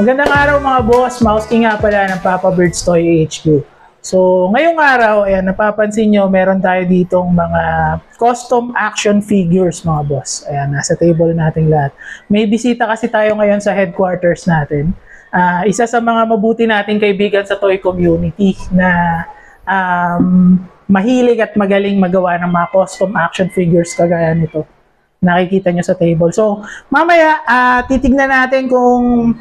Magandang araw mga boss, Mauski nga pala ng Papa Bird's Toy HQ. So ngayong araw, ayan, napapansin nyo, meron tayo ditong mga custom action figures mga boss. Ayan, nasa table natin lahat. May bisita kasi tayo ngayon sa headquarters natin. Isa sa mga mabuti nating kaibigan sa toy community na mahilig at magaling magawa ng mga custom action figures kagaya nito. Nakikita nyo sa table. So, mamaya, titignan natin kung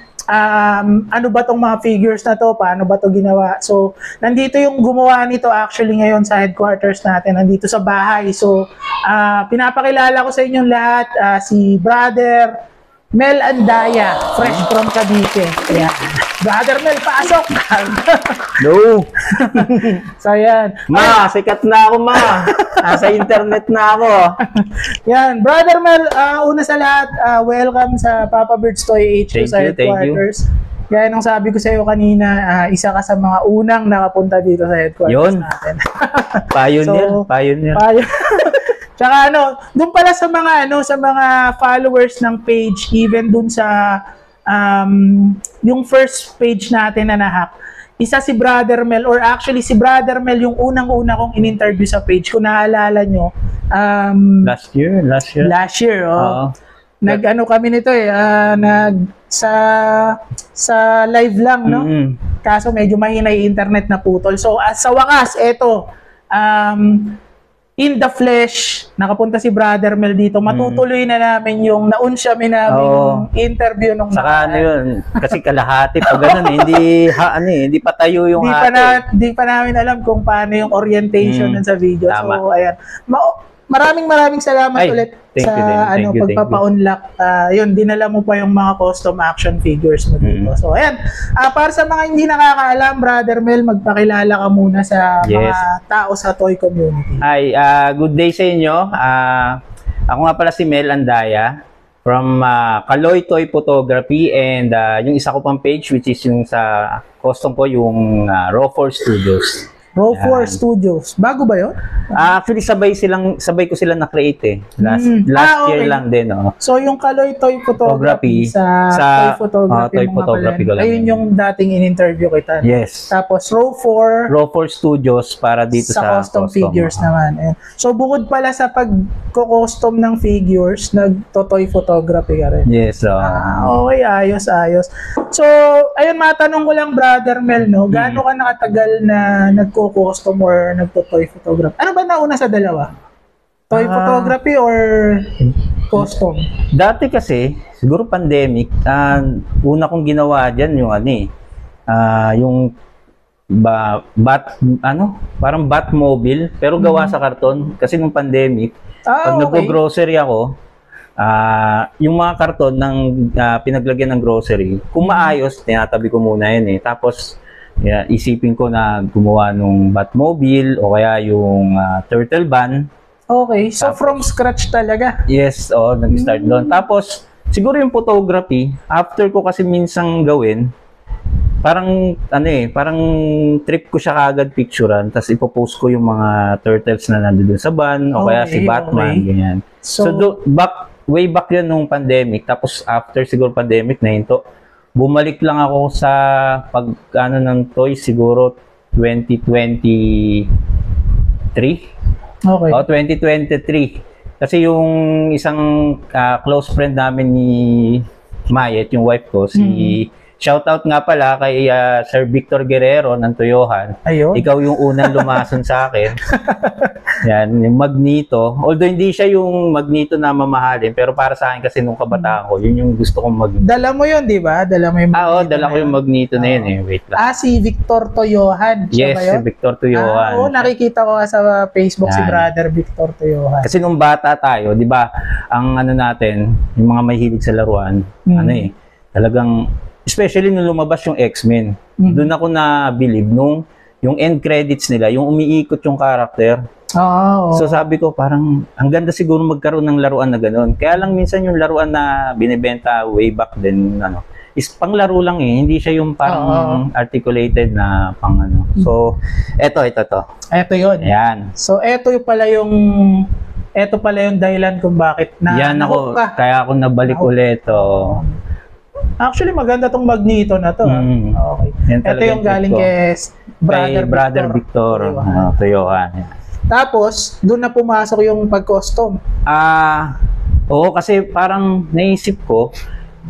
ano ba tong mga figures na to, paano ba to ginawa. So, nandito yung gumawa nito actually ngayon sa headquarters natin, nandito sa bahay. So, pinapakilala ko sa inyong lahat, si Brother Mel Andaya, fresh from Cavite. Ayan. Brother Mel, pasok! No! So, ayan. Ma, sikat na ako, ma. Nasa internet na ako. Yan. Brother Mel, una sa lahat, welcome sa Papa Bird's Toy HQ sa headquarters. Yan ang sabi ko sa iyo kanina, isa ka sa mga unang nakapunta dito sa headquarters natin. Pioneer, pioneer. Tsaka doon pala sa mga sa mga followers ng page, even doon sa yung first page natin na nahack, isa si Brother Mel, or actually si Brother Mel yung unang-una kong in-interview sa page. Kung naalala nyo, last year. Nag-ano kami nito sa live lang, no? Kaso medyo mahina yung internet na putol. So sa wakas, eto, in the flesh, nakapunta si Brother Mel dito. Matutuloy na namin yung naunsyamin namin interview nung saka yun, kasi kalahati pa ganun hindi pa tayo yung Di pa namin alam kung paano yung orientation nun sa video. Tama. So ayan. Maraming salamat ulit sa pagpapa-unlock. Yun, dinala mo pa yung mga custom action figures mo dito. So ayan, para sa mga hindi nakakaalam, Brother Mel, magpakilala ka muna sa mga tao sa toy community. Hi, good day sa inyo. Ako nga pala si Mel Andaya from Kaloy Toy Photography, and yung isa ko pang page which is yung sa custom ko, yung Raw4 Studios. Raw4 Studios. Bago ba yun? Actually, sabay ko sila na-create Last year lang din. So, yung Kaloy Toy Photography sa Toy Photography ko lang. Ayun yung dating in-interview kita. Yes. Tapos, Raw4 Studios para dito sa custom figures naman. So, bukod pala sa pag-custom ng figures, nag-toy photography ka rin. Yes. Okay, ayos. So, ayun, matanong ko lang, Brother Mel, no? Gaano ka nakatagal na nagko-custom or nagto-toy photography? Ano ba nauna sa dalawa? Toy photography or custom? Dati kasi, siguro pandemic, una kong ginawa dyan yung yung parang Batmobile, pero gawa sa karton. Kasi nung pandemic, pag nag-grocery ako, yung mga karton ng pinaglagyan ng grocery, kung maayos, tinatabi ko muna yun Tapos, isipin ko na gumawa nung Batmobile o kaya yung Turtle Van. Okay, so from scratch talaga? Yes, nag-start doon. Tapos, siguro yung photography, after ko kasi minsang gawin, parang trip ko siya kaagad picturean, tapos ipopost ko yung mga turtles na nandun sa van, o kaya si Batman, ganyan. So way back yun nung pandemic, tapos after siguro pandemic na hinto, bumalik lang ako sa ng toys siguro 2023. Okay. 2023. Kasi yung isang close friend namin ni Mayet, yung wife ko, shoutout nga pala kay Sir Victor Guerrero ng Toyohan. Ayun. Ikaw yung unang lumason sa akin. Yan, yung Magneto. Although hindi siya yung Magneto na mamahalin, pero para sa akin kasi nung kabataan ko, yun yung gusto kong Magneto. Dala mo yun, di ba? Dala mo yung Magneto. Dala ko yung Magneto na yun Wait lang. Si Victor Toyohan. Yes, si Victor Toyohan. Nakikita ko sa Facebook si Brother Victor Toyohan. Kasi nung bata tayo, di ba, ang natin, yung mga mahilig sa laruan, talagang, especially nung lumabas yung X-Men, doon ako na-believe nung yung end credits nila, yung umiikot yung character. So sabi ko, parang ang ganda siguro magkaroon ng laruan na gano'n. Kaya lang minsan yung laruan na binibenta way back then, is panglaro lang hindi siya yung parang articulated na pang So, eto to. Eto yun. Ayan. So, eto pala yung dahilan kung bakit kaya ako nabalik ulit. Actually, maganda tong Magneto na to. Okay. Yan Ito talaga yung galing ko. kay Brother Victor. Toyohan. Tapos, doon na pumasok yung pag-custom. Oo, kasi parang naisip ko,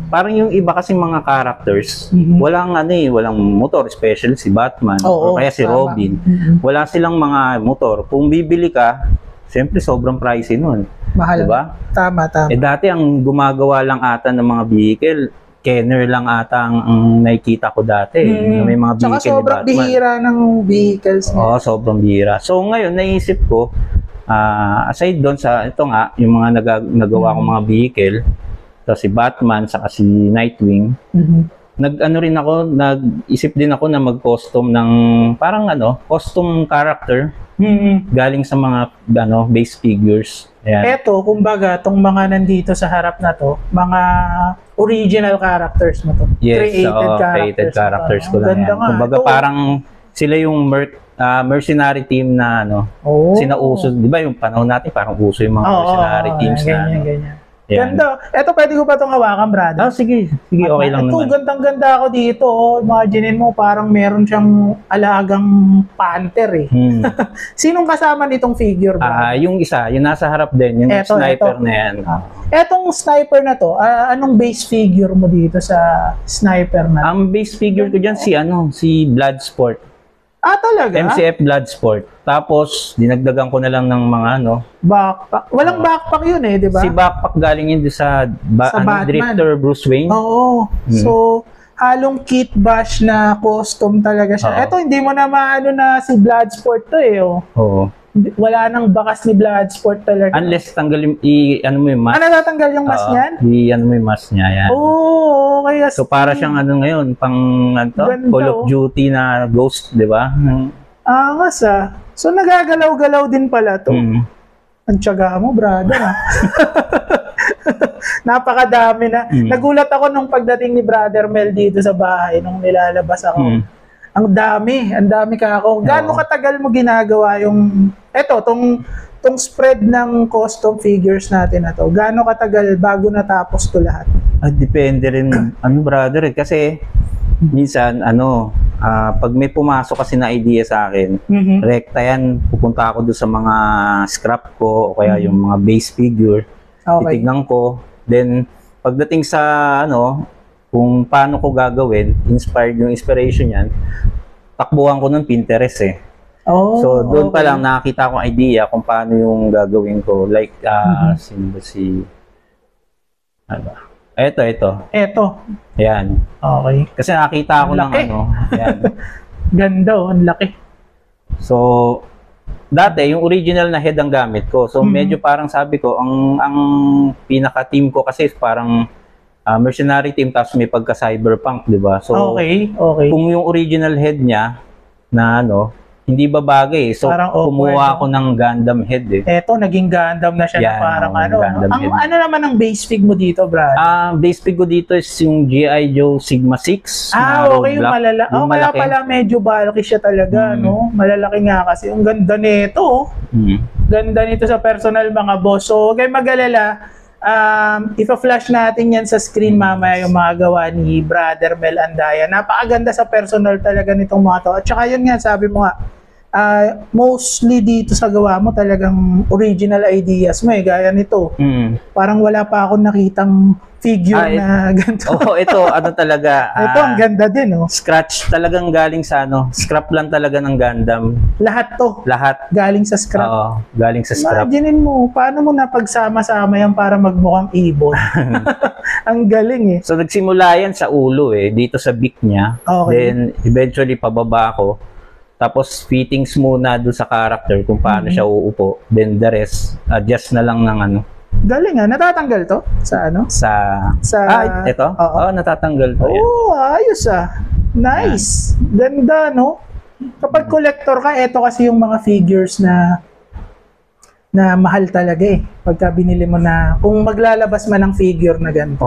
parang yung iba kasing mga characters, walang walang motor, especially si Batman, o kaya si tama. Robin. Wala silang mga motor. Kung bibili ka, siyempre sobrang pricey nun. Mahal. Diba? Tama. Dati ang gumagawa lang ata ng mga vehicle, Kenner lang ata ang nakikita ko dati. Na may mga vehicle Tsaka sobrang ni Batman. bihira ng vehicles niya. Oo, sobrang bihira. So ngayon, naisip ko, aside doon sa, ito nga, yung mga nagawa kong mga vehicle, so si Batman, saka si Nightwing, nag-isip din ako na mag-custom ng, parang custom character, galing sa mga, base figures. Ayan. Eto, kumbaga, tong mga nandito sa harap na to, mga original characters mo to. Yes, created characters ko lang Ganda yan. nga. Kumbaga Ito, parang sila yung mercenary team na sinauso, di ba yung panahon natin parang uso yung mga mercenary teams na ganyan. Yan. Ganda. Eto, pwede ko pa itong hawakan, brother. Sige, okay lang Ito, naman. gandang-ganda ako dito. Imaginein mo, parang meron siyang alagang panther eh. Sinong kasama nitong figure, brother? Yung isa, yung nasa harap din, yung sniper na yan. Etong sniper na to, anong base figure mo dito sa sniper na? Ang base figure ko dyan si Bloodsport. Talaga? MCF Bloodsport. Tapos, dinagdagan ko na lang ng mga backpack. Walang backpack yun eh, di ba? Si backpack galing yun sa Batman. Drifter Bruce Wayne. Oo. So, halong kit bash na custom talaga siya. Eto, hindi mo na maano na si Bloodsport to eh. Oo. Wala nang bakas ni Bloodsport talaga. Unless tanggalin, mo yung mask. Natanggal yung mask niyan? Mo yung mask niya, yan. Okay. So, para siyang ngayon, pang Call of Duty na Ghost, di ba? Angas So, nagagalaw-galaw din pala to. Ang tiyaga mo, brother. Napakadami na. Nagulat ako nung pagdating ni Brother Mel dito sa bahay, nung nilalabas ako. Ang dami ka ako. Gaano katagal mo ginagawa yung, tong spread ng custom figures natin na to? Gaano katagal bago natapos to lahat? Depende rin, brother, kasi minsan, pag may pumasok kasi na idea sa akin, rekta yan, pupunta ako doon sa mga scrap ko, o kaya yung mga base figure, titignan ko, then, pagdating sa, kung paano ko gagawin, yung inspiration yan, takbuhan ko ng Pinterest eh. So, doon pa lang nakakita ko idea kung paano yung gagawin ko. Like, sino ba si... Ito. Ayan. Okay. Kasi nakita ko ng ayan. Ganda ang laki. So, dati, yung original na head ang gamit ko. So, medyo parang sabi ko, ang pinaka-team ko kasi parang mercenary team, tapos may pagka-cyberpunk, di ba? So, okay. Kung yung original head niya, na hindi ba bagay. So, kumuha ako ng Gundam head eh. Eto, naging Gundam na siya na parang ano naman ang base fig mo dito, brother? Base fig ko dito is yung G.I. Joe Sigma 6. Okay, yung malala. Kaya pala medyo bulky siya talaga, no? Malalaki nga kasi. Yung ganda nito. Ganda nito sa personal, mga boss. So, huwag kayong mag-alala. Ipa-flash natin yan sa screen mamaya yung mga gawa ni Brother Mel Andaya. Napakaganda sa personal talaga nitong mga to. At saka yun nga, sabi mo nga, mostly dito sa gawa mo talagang original ideas mo eh, gaya nito. Parang wala pa akong nakitang figure na ganito. Ito, talaga. Ito, ang ganda din, oh. Scratch, talagang galing sa scrap lang talaga ng Gundam. Lahat to? Lahat. Galing sa scrap? Oo, galing sa scrap. Imaginein mo, paano mo napagsama-sama yan para magmukhang ibon? Ang galing eh. So, nagsimula yan sa ulo eh, dito sa beak niya. Okay. Then, eventually, pababa ako. Tapos, fittings muna doon sa character kung paano siya uupo. Then, the rest, adjust na lang ng Galing natatanggal to? Sa ito? Oo, natatanggal to. Ayos Nice. Ganda, no? Kapag collector ka, ito kasi yung mga figures na mahal talaga eh. Pagka binili mo na, kung maglalabas man ng figure na ganito,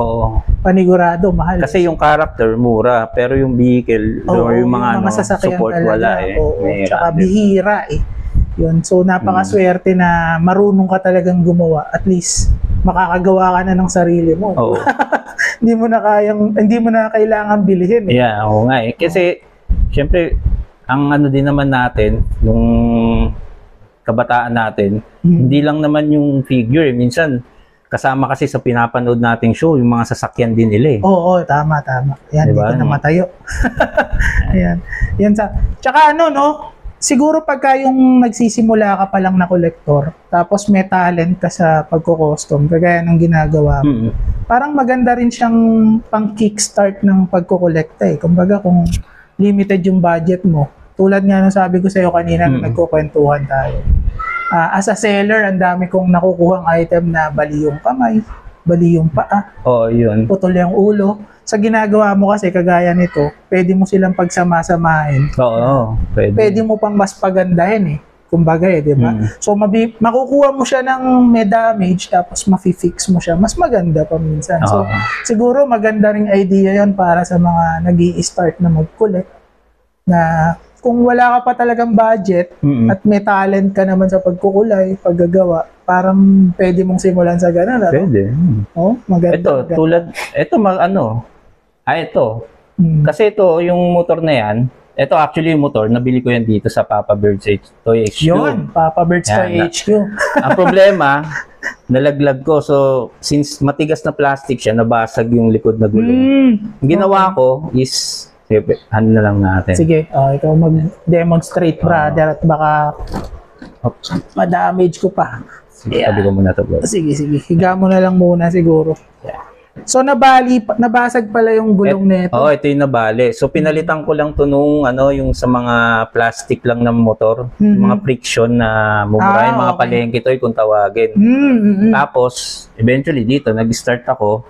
panigurado, mahal. Kasi yung character, mura. Pero yung vehicle, or yung mga support, talaga, wala eh. Tsaka bihira eh. Yun. So, napakaswerte na marunong ka talagang gumawa. At least, makakagawa ka na ng sarili mo. hindi mo na kailangan bilhin. Eh. Yeah, oo nga eh. Kasi, syempre, ang ano din naman natin, yung kabataan natin, hindi lang naman yung figure. Minsan, kasama kasi sa pinapanood nating show, yung mga sasakyan din nila eh. Oo, tama. Yan, Diba? dito na matayo. Ayan. Yan tsaka ano, no? Siguro pagka yung nagsisimula ka pa lang na kolektor, tapos may talent ka sa pagko-custom, kagaya ng ginagawa mo, parang maganda rin siyang pang-kickstart ng pagko-kolekta eh. Kumbaga kung limited yung budget mo, tulad nga nung sabi ko sa'yo kanina nung nagkukwentuhan tayo. As a seller, ang dami kong nakukuhang item na bali yung kamay, bali yung paa, Oo, yun. putol yung ulo. Sa ginagawa mo kasi kagaya nito, pwede mo silang pagsama-samahin. Oo, Pwede mo pang mas pagandahin eh. Kumbaga eh, di ba? So makukuha mo siya ng may damage tapos mafi-fix mo siya. Mas maganda pa minsan. So siguro maganda ring idea 'yon para sa mga nag-i-start na mag-collect na kung wala ka pa talagang budget at may talent ka naman sa pagkukulay, paggagawa, parang pwede mong simulan sa ganun. Ano? Pwede. Oh, maganda. Ito. Kasi ito, yung motor na yan, ito actually yung motor, nabili ko yan dito sa Papa Bird's Toy HQ. Yun, Papa Bird's Toy HQ. Ang problema, nalaglag ko. So, since matigas na plastic siya, nabasag yung likod na gulong. Ang ginawa ko is, ano na lang natin. Sige, ikaw mag-demonstrate, brother, at baka ma-damage ko pa. Sige, sabi ko muna ito, bro. Sige. Higa mo na lang muna siguro. So, nabasag pala yung gulong nito. Oo, ito yung nabali. So, pinalitan ko lang to nung, yung sa mga plastic lang ng motor. Mga friction na mumura, yung mga palengke to, kung tawagin. Tapos, eventually dito, nag-start ako.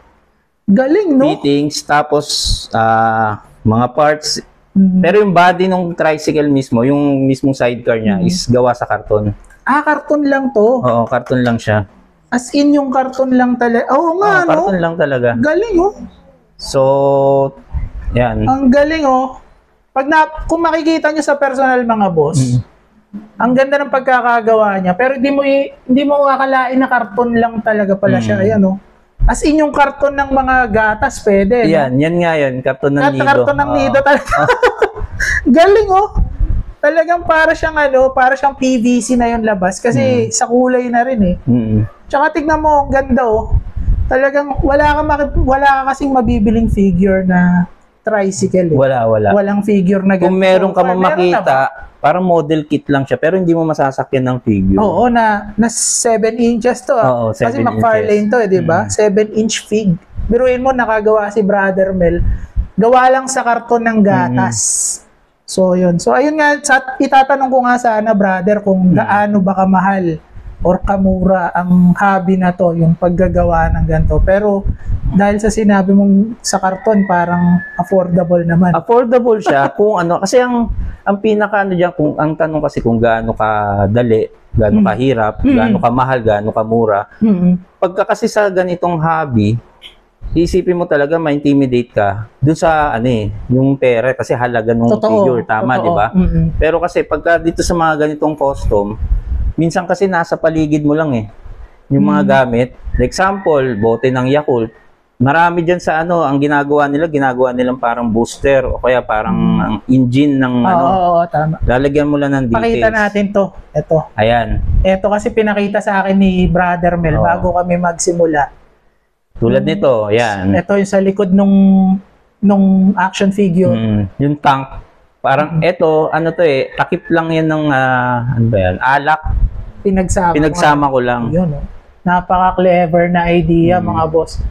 Galing, no? Fittings, tapos, mga parts. Pero yung body ng tricycle mismo, yung mismong sidecar niya, is gawa sa karton. Karton lang to? Oo, karton lang siya. As in yung karton lang talaga? Oo nga, no? Karton lang talaga. Galing, oh. So, yan. Ang galing, oh. Kung makikita nyo sa personal, mga boss, ang ganda ng pagkakagawa niya. Pero hindi mo akalain na karton lang talaga pala siya. Ayan, oh. As in yung karton ng mga gatas, pwede. Yan, yan nga yun. Karton ng nido. Karton ng nido talaga. Galing, oh. Talagang para siyang PVC na yung labas. Kasi sa kulay na rin, eh. Tsaka tignan mo, ang ganda, oh. Talagang wala ka kasing mabibiling figure na tricycle, eh. Wala. Walang figure na ganito. Kung meron ka makita, parang model kit lang siya, pero hindi mo masasakyan ng figure. Oo, na 7 inches to. Oo, 7 Kasi McFarlane to, di ba? 7-inch fig. Biruin mo, nakagawa si Brother Mel. Gawa lang sa karton ng gatas. So, yun. So, ayun nga, itatanong ko nga sana, brother, kung gaano ba kamahal or kamura ang hobby na to, yung paggagawa ng ganito. Pero, dahil sa sinabi mong sa karton, parang affordable naman. Affordable siya kung kasi ang pinaka diyan, kung ang tanong kasi kung gaano kadali, gaano kahirap, gaano kamahal, gaano kamura. Pagka kasi sa ganitong hobby, isipin mo talaga ma-intimidate ka dun sa yung pera kasi halaga ng figure, tama, di ba? Pero kasi pagka dito sa mga ganitong custom, minsan kasi nasa paligid mo lang yung mga gamit. For example, bote ng Yakult. Marami dyan sa ang ginagawa nilang parang booster o kaya parang ang engine ng Oo, tama. Lalagyan mo lang ng details. Pakita natin to. Ito. Ayan. Ito kasi pinakita sa akin ni Brother Mel bago kami magsimula. Tulad nito, ayan. Ito yung sa likod nung action figure. Yung tank. Parang ito, takip lang yan ng, alak. Pinagsama ko lang. Yun, napaka-clever na idea, mga boss.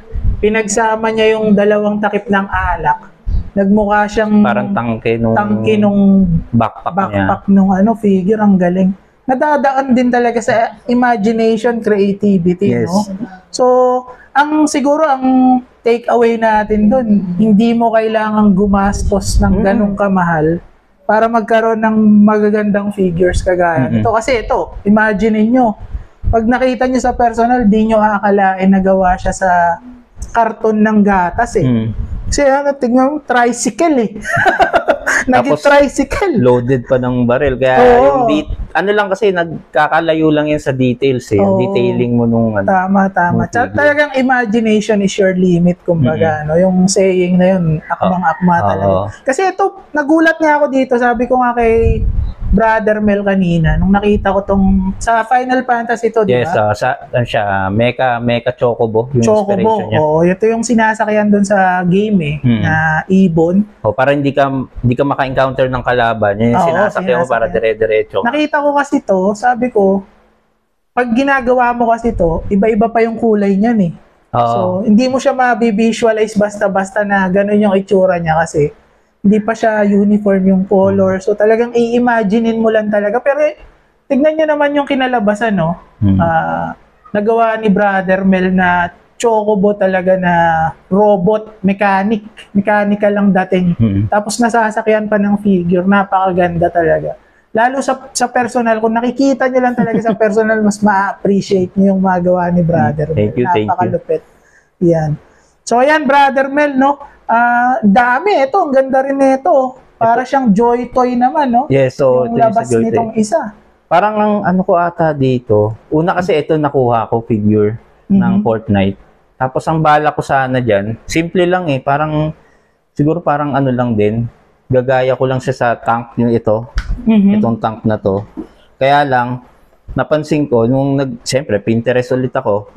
Pinagsama niya yung dalawang takip ng alak. Nagmukha siyang parang tangke nung backpack nung figure. Ang galing. Nadadaan din talaga sa imagination, creativity, yes. No? So, siguro ang take away natin doon, hindi mo kailangang gumastos ng ganong kamahal para magkaroon ng magagandang figures kagaya. Ito kasi imagine niyo, pag nakita niyo sa personal, di niyo aakalain na gawa siya sa karton ng gatas, eh. Kasi tignan mo, tricycle, eh. Naging Tapos, tricycle. loaded pa ng baril. Kaya yung ano lang kasi, nagkakalayo lang yan sa details eh. Yung Oo. detailing mo nung ano. Tama. Yung Tsaka figure. talagang imagination is your limit, kumbaga, no? Yung saying na yun, akmang-akma talaga. Oo. Kasi ito, nagulat nga ako dito, sabi ko nga kay Brother Mel kanina, nung nakita ko tong, sa Final Fantasy to, di Yes, ba? ano siya, Mecha Chocobo, yung Chocobo, inspiration niya. oo. Ito yung sinasakyan doon sa game na Ibon. O, para hindi ka maka-encounter ng kalaban, yun yung Oo, sinasakyan mo para sinasakyan. dire-diretso. Nakita ko kasi to, sabi ko, pag ginagawa mo kasi to, iba-iba pa yung kulay niyan eh. Oo. So, hindi mo siya mabivisualize basta-basta na ganun yung itsura niya kasi hindi pa siya uniform yung color. So, talagang i-imaginein mo lang talaga. Pero, tignan nyo naman yung kinalabasan, no? Nagawa ni Brother Mel na Chocobo talaga na robot, mechanical lang dating. Tapos nasasakyan pa ng figure, napakaganda talaga. Lalo sa personal, kung nakikita nyo lang talaga sa personal, mas ma-appreciate nyo yung magawa ni Brother Mel. Thank you. Napakalupit. Yan. So, ayan, Brother Mel, no? Dami. Ito, ang ganda rin nito. Para siyang Joy Toy naman, no? Yes, so yung ito yung labas sa Joy Toy. nitong isa. Parang ang ano ko ata dito, una kasi ito nakuha ko figure ng Fortnite. Tapos ang bala ko sana dyan, simple lang eh, parang siguro parang ano lang din, gagaya ko lang siya sa tank yung ito, itong tank na to. Kaya lang, napansin ko, nung siyempre, Pinterest ulit ako,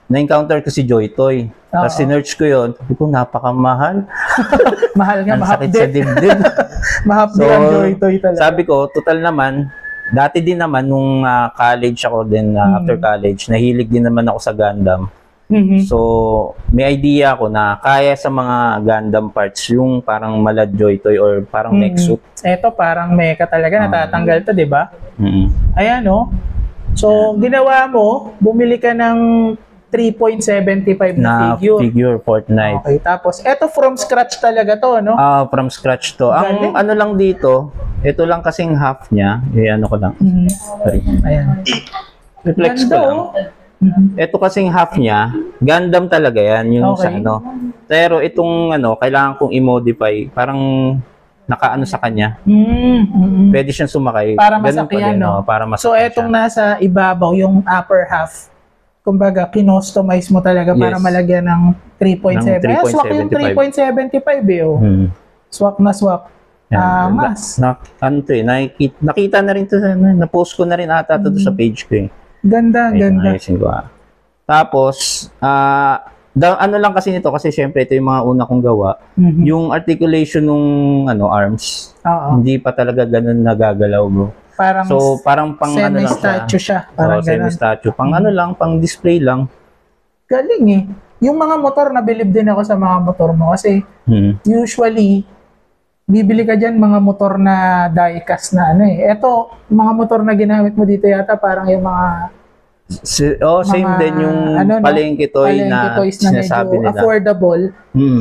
na-encounter ko si Joy Toy. Tapos sinearch ko yun, sabi ko, napakamahal. Mahal nga, Ang mahal sakit sa din. dibdib. Mahal din ang Joy Toy talaga. Sabi ko, total naman, dati din naman nung college ako din, after college, nahilig din naman ako sa Gundam. So, may idea ako na kaya sa mga Gundam parts yung parang mala Joy Toy or parang mech suit. Ito parang mecha talaga, natatanggal to, di ba? Ayan, no? So, ginawa mo, bumili ka ng 3.75 na figure Fortnite. Okay, tapos eto from scratch talaga to, no? From scratch to. Galing. Ang ano lang dito, ito lang kasing half niya. Ano ko lang. Sorry. Ayan. Reflex ko Ganda, lang. oh. Ito kasing half niya, Gundam talaga yan, yung sa Okay. ano. Pero itong ano, kailangan kong i-modify, parang nakaano sa kanya. Pwede siyang sumakay. Para Ganun masakyan, pa din, no? para So, masakyan etong siya. nasa ibabaw, yung upper half, kumbaga, kinostomize mo talaga para Yes. malagyan ng 3.7. Ng Swak yung 3.75 eh, oh. Swak na swak. Yan. Mas. Ano to eh, nakita na rin to, na-post ko na rin ata to sa page ko eh. Ganda, Ayun, ganda. ayusin ko, Tapos, ano lang kasi nito, kasi syempre ito yung mga una kong gawa, yung articulation nung arms, Oo. hindi pa talaga ganun nagagalaw, bro. Parang So, parang pang ano lang siya. semi-statue siya. Parang ganun. Semi-statue. Pang ano lang, pang display lang. Galing eh. Yung mga motor, nabilib din ako sa mga motor mo kasi usually, bibili ka dyan mga motor na diecast na ano eh. Ito, mga motor na ginamit mo dito yata parang yung mga Same mga, din yung ano, no? palengke toy na toys na sinasabi medyo nila. affordable.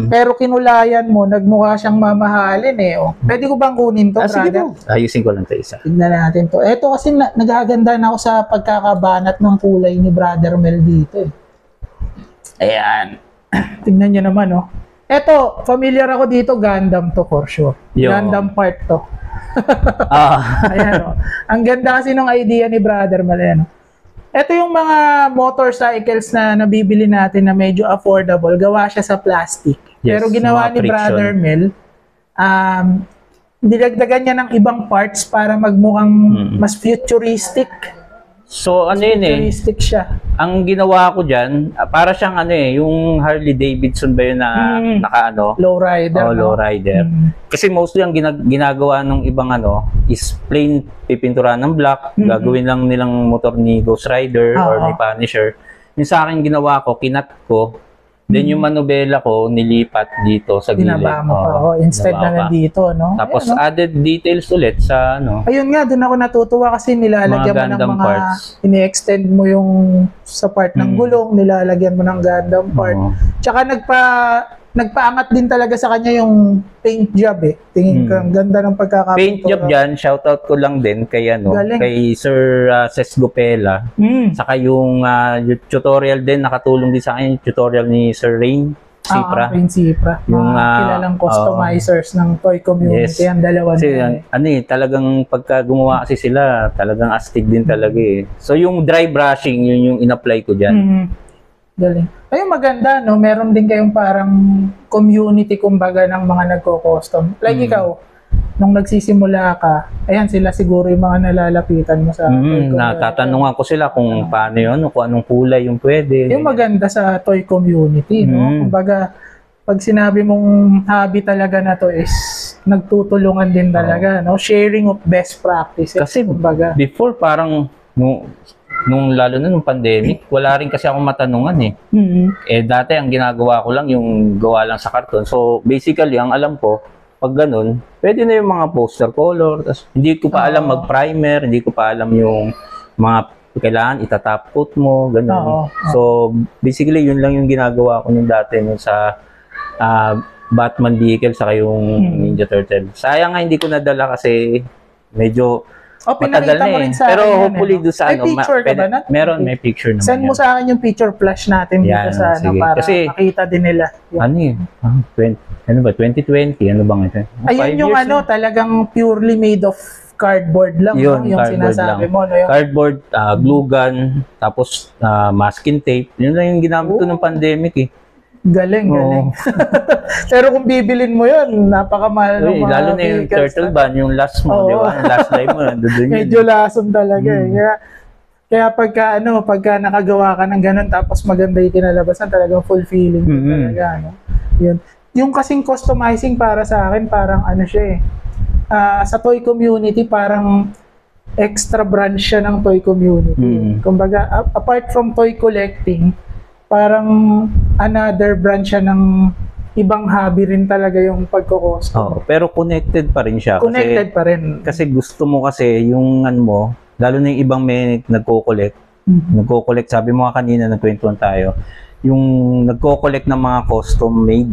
Pero kinulayan mo, nagmukha siyang mamahalin eh. Oh. Pwede ko bang kunin to, Sige brother? bro. Ayusin ko lang ito isa. Tignan natin to. Ito kasi nagaganda na ako sa pagkakabanat ng kulay ni Brother Mel dito eh. Ayan. Tingnan nyo naman, oh. Ito, familiar ako dito, Gundam to for sure. Yo. Gundam part to. Ayan, oh. Ang ganda kasi ng idea ni Brother Mel. Ayan, oh. Ito yung mga motorcycles na nabibili natin na medyo affordable. Gawa siya sa plastic. Yes, Pero ginawa mga ni friction. Brother Mel, dinagdagan niya ng ibang parts para magmukhang mas futuristic. So ano yun eh, Futuristic siya. ang ginawa ko dyan, para siyang ano eh, yung Harley Davidson ba yun na naka-ano? Lowrider. no? Lowrider. Kasi mostly ang ginagawa ng ibang is plain pipinturahan ng black, gagawin lang nilang motor ni Ghost Rider or ni Punisher. Yung sa akin ginawa ko, kinat ko, then yung manobela ko, nilipat dito sa gilid. Binaba mo pa. Instead binaba na pa. nandito, no? Tapos Ayan, no? added details ulit sa Ayun nga, doon ako natutuwa kasi nilalagyan Mga mo ng Gundam mga, parts. ini-extend mo yung sa part ng gulong, nilalagyan mo ng Gundam part. Oo. Tsaka nagpaangat din talaga sa kanya yung paint job eh. Tingin ko, ang ganda ng pagkakapintura. Paint job dyan, shoutout ko lang din kay Galing. kay Sir Ces Gopela. Saka yung tutorial din, nakatulong din sa akin yung tutorial ni Sir Rain. Sipra. Sipra. Yung, Mga kilalang customizers ng toy community. Yes. Ang dalawa Kasi nila. ano eh, talagang pagka gumawa kasi sila, talagang astig din talaga eh. So yung dry brushing, yun yung in-apply ko dyan. Galing. Ayun, maganda, no? Meron din kayong parang community, kumbaga, ng mga nagko-custom. Like ikaw, nung nagsisimula ka, ayan, sila siguro yung mga nalalapitan mo sa toy community. Natatanungan ko sila kung paano yun, kung anong kulay yung pwede. Yung maganda sa toy community, no? Kumbaga, pag sinabi mong hobby talaga na to is nagtutulungan din talaga, no? Sharing of best practices. Kasi kumbaga, before parang nung lalo na nung pandemic, wala rin kasi akong matanungan eh. Eh dati ang ginagawa ko lang yung gawa lang sa karton. So basically ang alam ko, pag ganun, pwede na yung mga poster color. Tas, hindi ko pa alam mag-primer, hindi ko pa alam yung mga kailangan itatop coat mo, ganun. So basically yun lang yung ginagawa ko nung dati nung sa Batman vehicle saka yung Ninja Turtle. Sayang nga hindi ko nadala kasi medyo matagal na mo eh. rin sa Pero akin yan, hopefully doon sa may picture ka ba? meron, may picture naman. Send mo sa akin yung picture flash natin dito Yan, sa ano, sige. para Kasi, makita din nila. Ano eh? 2020? Ano bang ito? Ayun yung ano, talagang purely made of cardboard lang, yun, no? Yung cardboard sinasabi lang. mo. No? Yung, Cardboard, glue gun, tapos masking tape. Yun lang yung ginamit ko ng pandemic eh. galing. Pero kung bibilin mo yun, napakamahal ng mga lalo na yung vehicles turtle ban, yung last mo, di ba? Yung last live mo, nandun yun. Medyo lason talaga eh. Kaya pagka nakagawa ka ng ganun tapos maganda yung kinalabasan, talagang fulfilling talaga, no? Yun. Yung kasing customizing para sa akin, parang ano siya eh. Sa toy community, parang extra branch siya ng toy community. Kumbaga, apart from toy collecting, parang another branch siya ng ibang hobby rin talaga yung pagko-custom. Pero connected pa rin siya. Connected pa rin. Kasi gusto mo kasi yung ano mo, lalo na yung ibang may nagko-collect. Nagko-collect, sabi mo nga kanina, nagkwentuhan tayo, yung nagko-collect ng mga custom made.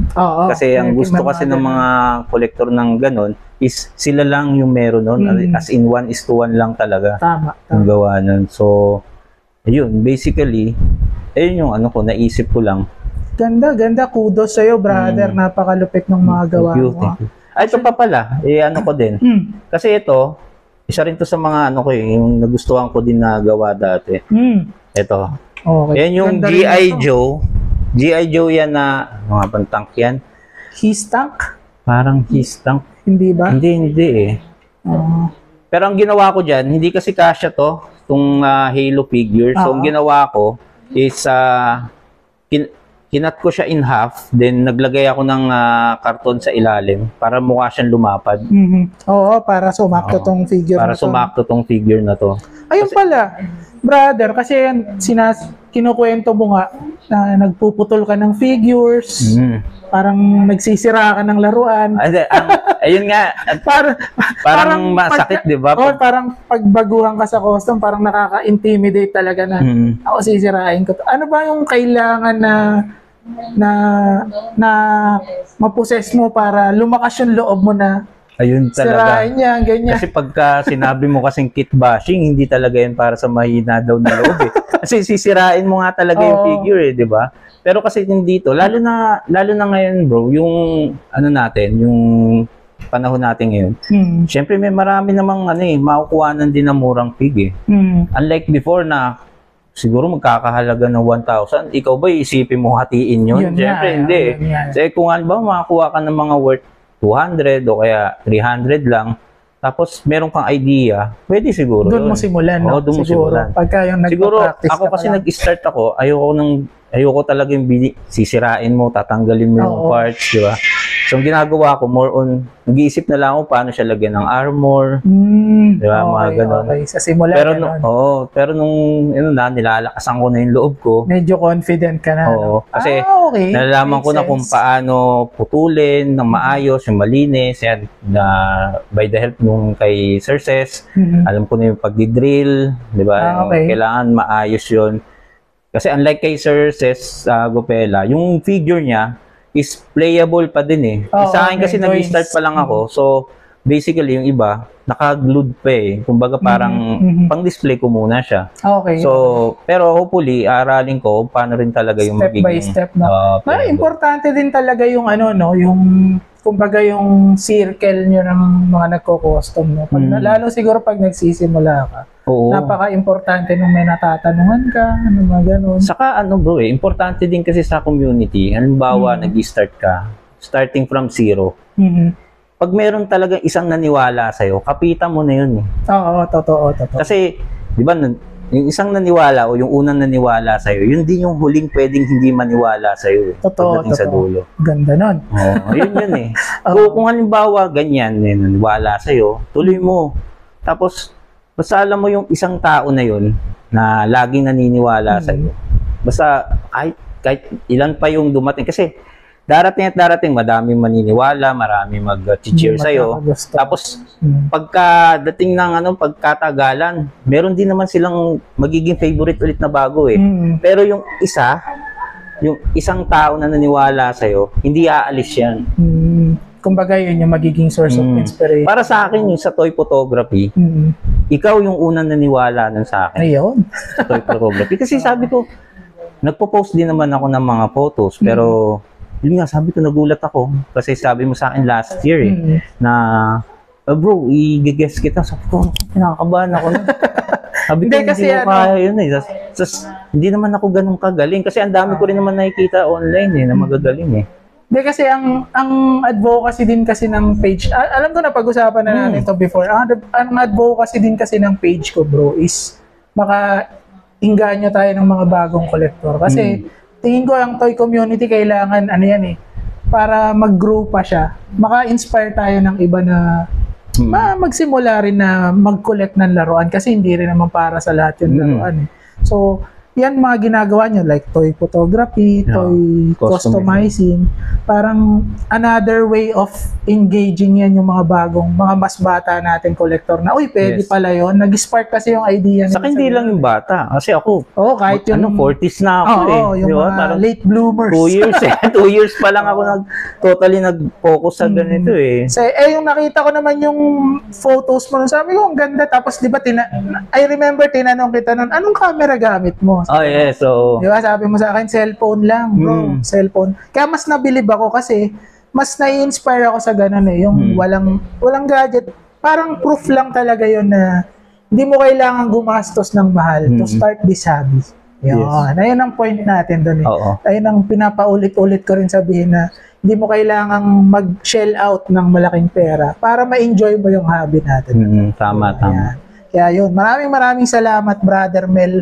Kasi ang gusto kasi ng mga collector ng ganon is sila lang yung meron nun. As in 1:1 lang talaga. Tama. Yung gawa nun. So, ayun, basically, ayun yung ano ko, naisip ko lang. Ganda. Kudos sa'yo, brother. Napakalupit ng mga gawa mo. Thank you. Ito pa pala, ano ko din. Kasi ito, isa rin to sa mga ano ko yung nagustuhan ko din na gawa dati. Ito. Okay. Yan yung Ganda G.I. Joe. G.I. Joe yan na, mga pang-tank yan. His tank? Parang his tank. Hindi ba? Hindi eh. Pero ang ginawa ko dyan, hindi kasi kasya to, itong Halo figure. So, ang ginawa ko is, kinat ko siya in half, then naglagay ako ng karton sa ilalim para mukha siyang lumapad. Oo, para sumakto tong figure para na to. sumakto tong figure na to. Ayun pala, brother, kasi yan, kinukwento mo nga na nagpuputol ka ng figures, parang nagsisira ka ng laruan. Ayun nga, parang masakit, di ba? Parang pagbaguhan ka sa custom, parang nakaka-intimidate talaga na ako sisirain ko to. Ano ba yung kailangan na maposes mo para lumakas yung loob mo na ayun talaga. sirain niya, ganyan. Kasi pagka sinabi mo kasing kit bashing, hindi talaga yan para sa mahina daw na loob eh. Kasi sisirain mo nga talaga yung figure eh, di ba? Pero kasi din dito, lalo na ngayon bro, yung ano natin, yung panahon natin ngayon. Syempre may marami namang makukuhanan din ng murang fig eh. Unlike before na siguro magkakahalaga ng 1,000, ikaw ba isipin mo hatiin yun? Syempre hindi. Kasi kung ba makakuha ka ng mga worth 200 o kaya 300 lang, tapos meron kang idea, pwede siguro. Doon mo simulan, no? Oo, doon mo simulan. Pagka yung siguro nagpa-practice ako kasi nag-start ako, ayoko talaga yung sisirain mo, tatanggalin mo yung parts, di ba? So, ang ginagawa ko, more on, nag-iisip na lang ako paano siya lagyan ng armor, di ba, mga ganon. Okay, sa simula pero, pero nung, nilalakasan ko na yung loob ko. Medyo confident ka na. Oo, kasi nalalaman ko na kung paano putulin ng maayos, yung malinis, yan, na by the help nung kay Sir Ses, alam ko na yung pagdi-drill, di ba, kailangan maayos yun. Kasi unlike kay Sir Ses Gopela, yung figure niya is playable pa din eh. Sa akin kasi nag-start pa lang ako. So, basically yung iba, naka-glued pa eh. Kumbaga parang pang-display ko muna siya. Okay. So, pero hopefully, aralin ko paano rin talaga yung step by step, no? playable. Importante din talaga yung ano, no, yung kumbaga yung circle nyo ng mga nagko-custom, no? Pag, lalo siguro pag nagsisimula ka, Oo. napaka-importante nung may natatanungan ka, ano mga ganun. Saka ano bro importante din kasi sa community, halimbawa nag-start ka, starting from zero. Pag meron talaga isang naniwala sa'yo, kapitan mo na yun eh. Oo, totoo. Kasi, di ba, yung isang naniwala o yung unang naniwala sa'yo, yun din yung huling pwedeng hindi maniwala sa'yo eh. Totoo. Sa dulo. Ganda nun. Oo, yun eh. Kung halimbawa ganyan, eh, naniwala sa'yo, tuloy mo. Tapos, basta alam mo yung isang tao na yun, na laging naniniwala sa'yo. Basta, kahit ilan pa yung dumating. Kasi, darating at darating, madaming maniniwala, marami mag-cheer sa'yo. Tapos, pagkadating ng pagkatagalan, meron din naman silang magiging favorite ulit na bago eh. Pero yung isang tao na naniwala sa'yo, hindi aalis yan. Kumbaga yun yung magiging source of inspiration. Para sa akin, yung sa toy photography, ikaw yung unang naniwala nun sa akin. Ayun. Sa toy photography. Kasi sabi ko, nagpo-post din naman ako ng mga photos, pero yun nga, sabi ko, nagulat ako. Kasi sabi mo sa akin last year eh, na, bro, i-guess kita. Sabi ko, pinakabahan ako na. Sabi ko, hindi ko kaya yun eh. Hindi naman ako ganun kagaling. Kasi ang dami ko rin naman nakikita online eh, na magagaling eh. Hindi kasi ang advocacy din kasi ng page, alam ko na pag-usapan na natin ito before, ang advocacy din kasi ng page ko bro is maka-inganyo tayo ng mga bagong kolektor. Kasi tingin ko ang toy community kailangan yan eh, para mag-grow pa siya, maka-inspire tayo ng iba na magsimula rin na mag-collect ng laruan kasi hindi rin naman para sa lahat yung laruan eh. So, yan mga ginagawa nyo like toy photography, toy customizing, parang another way of engaging yan yung mga mga mas bata natin collector na, uy, pwede pala yun. Nag-spark kasi yung idea. Saka hindi lang yung bata. Kasi ako, kahit yung 40s na ako yung diba? mga late bloomers. 2 years 2 years pa lang ako totally nag-focus sa ganito eh. So, yung nakita ko naman yung photos mo, sabi ko, ang ganda. Tapos, di ba, I remember tinanong kita nun, anong camera gamit mo? Oh, yes. So, di ba, sabi mo sa akin, cellphone lang, bro. Cellphone. Kaya mas nabilib ako kasi mas nai-inspire ako sa ganun eh. Yung walang gadget. Parang proof lang talaga yun na hindi mo kailangan gumastos ng mahal to start this hobby. Yun. Ayun ang point natin doon eh. Ayun ang pinapaulit-ulit ko rin sabihin na hindi mo kailangang mag-shell out ng malaking pera para ma-enjoy mo yung hobby natin. Tama. Kaya yun, maraming salamat Brother Mel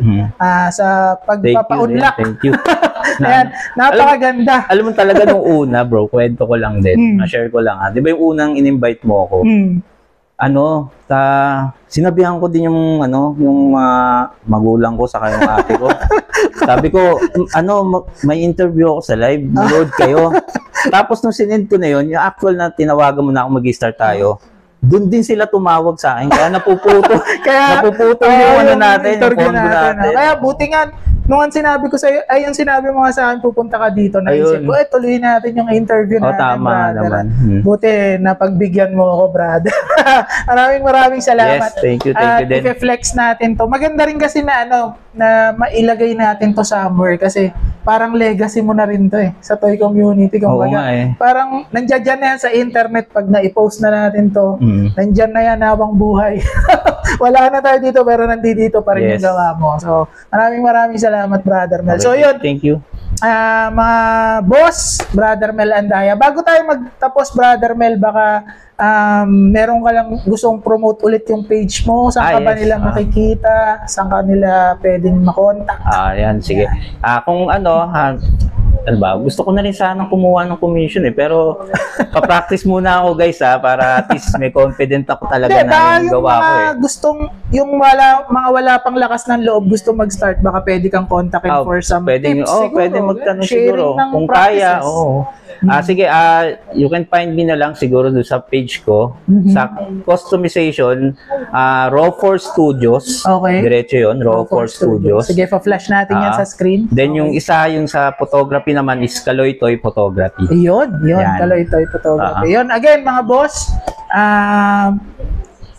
sa pagpapaunlak. Thank you. Ayan, napakaganda. Alam mo talaga nung una bro, kwento ko lang din, na-share ko lang ha. Di ba yung unang in-invite mo ako? Sinabihan ko din yung magulang ko saka yung ate ko. Sabi ko, may interview ako sa live, manood kayo. Tapos nung sinend ko na yun, yung actual na tinawagan mo na ako mag-start tayo, doon din sila tumawag sa akin. Kaya napuputo. Yung natin, yung combo natin. Kaya buti nga, nung sinabi ko sa'yo, yung sinabi mo nga sa akin, pupunta ka dito, naisip ko, tuloy natin yung interview natin, tama brother. Naman. Buti, napagbigyan mo ako, brother. maraming salamat. Yes, thank you din. I-flex natin to. Maganda rin kasi na mailagay natin to somewhere kasi parang legacy mo na rin to eh, sa toy community. Parang nandiyan na yan sa internet pag na-post na natin to. Nandiyan na yan habang buhay. Wala na tayo dito pero nandito pa rin yung gawa mo. So, maraming salamat, Brother Mel. So, yun. Thank you. Mga boss, Brother Mel Andaya. Bago tayo magtapos, Brother Mel, baka meron ka lang gustong promote ulit yung page mo. Saan ka ba nila makikita? Saan ka nila pwedeng makontak? Yan, sige. Kung gusto ko na rin sanang kumuha ng commission eh, pero pa-practice muna ako guys para at least may confident ako talaga na yung gawa ko eh. Yung mga wala pang lakas ng loob, gusto mag-start, baka pwede kang kontakin for some tips siguro. Pwede magtanong siguro. Kung kaya, sige, you can find me na lang siguro doon sa page ko, sa customization, Raw4 Studios. Diretso yun, Raw4 Studios. Sige, pa-flash natin yan sa screen. Then yung isa, yung sa photography naman is Kaloy Toy Photography. Yun, Yan. Kaloy Toy Photography. Yun, again, mga boss,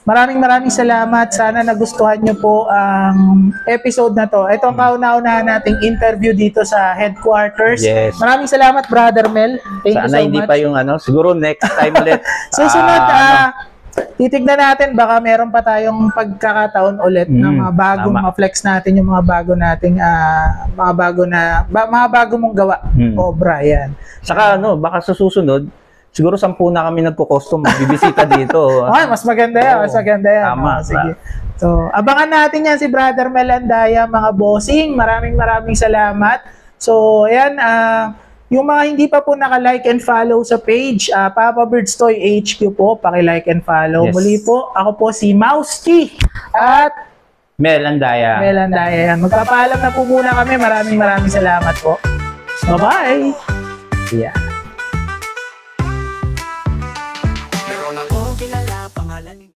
maraming salamat. Sana nagustuhan nyo po ang episode na to. Ito ang kauna-unahan nating interview dito sa headquarters. Yes. Maraming salamat, Brother Mel. Thank you Sana so hindi much. pa yung siguro next time ulit. Susunod, titignan natin, baka meron pa tayong pagkakataon ulit ng mga bagong tama. ma-flex natin, yung mga bago nating, mga bago mong gawa. Obra, yan. Saka baka sa susunod, siguro 10 na kami nagko-custom, magbibisita dito. Okay, mas maganda yan, mas maganda yan. Tama. Sige. So, abangan natin yan si Brother Melandaya, mga bossing. Maraming salamat. So, ayan, yung mga hindi pa po naka-like and follow sa page, Papa Birds Toy HQ po, paki-like and follow. Yes. Muli po, ako po si Mousty at Melandaya. Melandaya. Magpapaalam na po muna kami. Maraming salamat po. Bye-bye! Yeah.